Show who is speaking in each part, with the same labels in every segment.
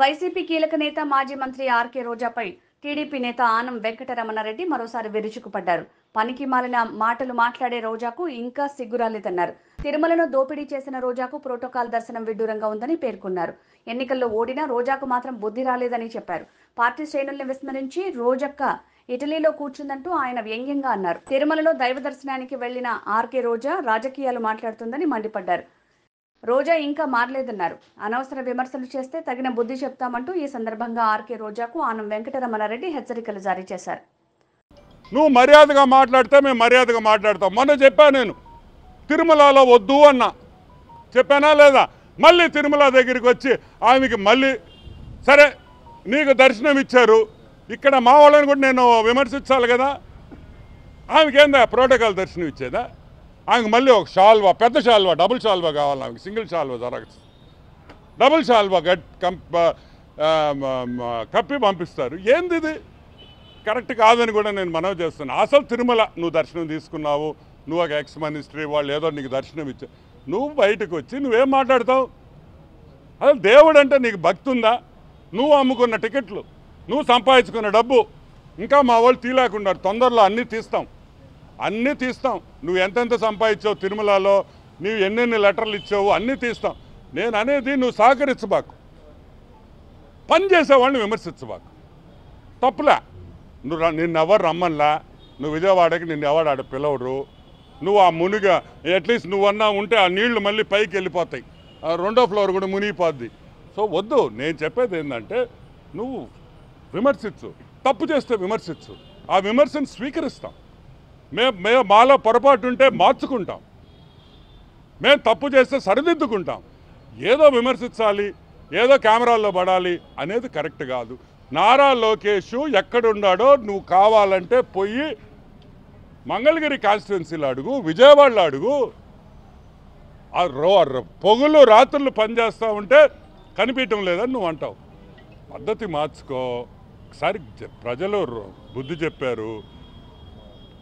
Speaker 1: YCP కీలక నేత మాజీ మంత్రి ఆర్కే రోజాపై టీడీపీ నేత ఆనం వెంకటరమణారెడ్డి మరోసారి విరుచుకుపడ్డారు. పనికి మాలిన మాటలు మాట్లాడే రోజాకు ఇంకా సిగ్గురాలేదన్నారు. తిరుమలను దోపిడీ చేసిన రోజాకు ప్రోటోకాల్ దర్శనం విడ్డూరంగా ఉందని పేర్కొన్నారు. ఎన్నికల్లో ఓడినా రోజాకు మాత్రం బుద్ధి రాలేదని చెప్పారు. పార్టీ శ్రేణుల్ని విస్మరించి రోజక్క ఇటలీలో కూర్చుందంటూ ఆయన వ్యంగ్యంగా అన్నారు. తిరుమలలో దైవ దర్శనానికి వెళ్లిన ఆర్కే రోజా రాజకీయాలు మాట్లాడుతుందని మండిపడ్డారు. రోజా ఇంకా మారలేదన్నారు. అనవసర విమర్శలు చేస్తే తగిన బుద్ధి చెప్తామంటూ ఈ సందర్భంగా ఆర్కే రోజాకు ఆనం వెంకటరమణారెడ్డి హెచ్చరికలు జారీ చేశారు.
Speaker 2: నువ్వు మర్యాదగా మాట్లాడితే మేము మర్యాదగా మాట్లాడతాం. మొన్న చెప్పా, నేను తిరుమలలో వద్దు అన్నా, చెప్పానా లేదా? మళ్ళీ తిరుమల దగ్గరికి వచ్చి ఆమెకి మళ్ళీ సరే నీకు దర్శనం ఇచ్చారు, ఇక్కడ మా వాళ్ళని కూడా నేను విమర్శించాలి కదా. ఆమెకేందా ప్రోటోకాల్ దర్శనం ఇచ్చేదా? ఆమెకు మళ్ళీ ఒక షాల్వా, పెద్ద షాల్వా, డబుల్ షాల్వా కావాలి. ఆమెకి సింగిల్ షాల్వా జరగచ్చు, డబుల్ షాల్వా కప్పి పంపిస్తారు. ఏంది ఇది? కరెక్ట్ కాదని కూడా నేను మనవి చేస్తున్నాను. అసలు తిరుమల నువ్వు దర్శనం తీసుకున్నావు, నువ్వు ఒక ఎక్స్ మినిస్ట్రీ, వాళ్ళు ఏదో నీకు దర్శనం ఇచ్చా, నువ్వు బయటకు వచ్చి నువ్వేం మాట్లాడతావు? అసలు దేవుడు అంటే నీకు భక్తి ఉందా? నువ్వు అమ్ముకున్న టికెట్లు, నువ్వు సంపాదించుకున్న డబ్బు ఇంకా మా వాళ్ళు తీలేకున్నారు. తొందరలో అన్నీ తీస్తాం. నువ్వు ఎంతెంత సంపాదించావు తిరుమలలో, నువ్వు ఎన్నెన్ని లెటర్లు ఇచ్చావు అన్నీ తీస్తాం. నేను అనేది నువ్వు సహకరించబాకు, పని చేసేవాళ్ళని విమర్శించబాకు. తప్పులే. నిన్నెవరు రమ్మన్లా, నువ్వు విజయవాడకి నిన్నెవడు ఆడ పిలవరు. నువ్వు ఆ మునిగా అట్లీస్ట్ నువ్వన్నా ఉంటే ఆ నీళ్లు మళ్ళీ పైకి వెళ్ళిపోతాయి, రెండో ఫ్లోర్ కూడా మునిగిపోద్ది. సో వద్దు. నేను చెప్పేది ఏంటంటే నువ్వు విమర్శించు, తప్పు చేస్తే విమర్శించు, ఆ విమర్శను స్వీకరిస్తాం. మేము మాలో పొరపాటు ఉంటే మార్చుకుంటాం, మేము తప్పు చేస్తే సరిదిద్దుకుంటాం. ఏదో విమర్శించాలి, ఏదో కెమెరాల్లో పడాలి అనేది కరెక్ట్ కాదు. నారా లోకేష్ ఎక్కడున్నాడో నువ్వు కావాలంటే పోయి మంగళగిరి కాన్స్టిట్యున్సీలో అడుగు, విజయవాడలో అడుగు. పొగులు రాత్రులు పనిచేస్తూ ఉంటే కనిపించడం లేదని నువ్వు అంటావు. పద్ధతి మార్చుకో. ఒకసారి ప్రజలు బుద్ధి చెప్పారు,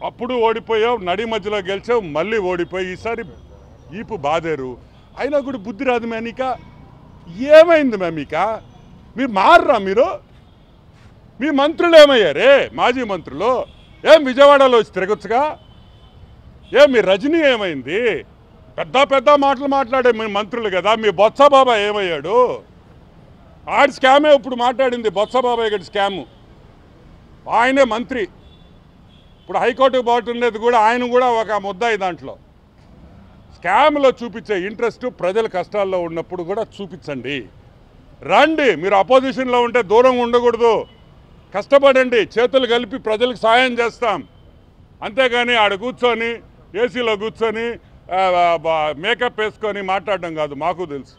Speaker 2: అప్పుడు ఓడిపోయావు, నడి మధ్యలో గెలిచావు, మళ్ళీ ఓడిపోయి ఈసారి ఈపు బాదేరు. అయినా కూడా బుద్ధి రాదు మేనిక. ఏమైంది మేమిక? మీరు మారరా? మీ మంత్రులు ఏమయ్యారే? మాజీ మంత్రులు ఏం విజయవాడలో వచ్చి తిరగొచ్చుగా? మీ రజనీ ఏమైంది? పెద్ద మాటలు మాట్లాడే మీ మంత్రులు కదా. మీ బొత్స బాబాయ్ ఏమయ్యాడు? ఆడి స్కామే ఇప్పుడు మాట్లాడింది, బొత్స బాబాయ్ గడి స్కాము. ఆయనే మంత్రి, ఇప్పుడు హైకోర్టుకు పోతుండేది కూడా ఆయన కూడా ఒక ముద్దాయి. దాంట్లో స్కామ్లో చూపించే ఇంట్రెస్ట్ ప్రజల కష్టాల్లో ఉన్నప్పుడు కూడా చూపించండి. రండి, మీరు అపోజిషన్లో ఉంటే దూరంగా ఉండకూడదు, కష్టపడండి, చేతులు కలిపి ప్రజలకు సాయం చేస్తాం. అంతేగాని ఆడ కూర్చొని ఏసీలో కూర్చొని మేకప్ వేసుకొని మాట్లాడడం కాదు, మాకు తెలుసు.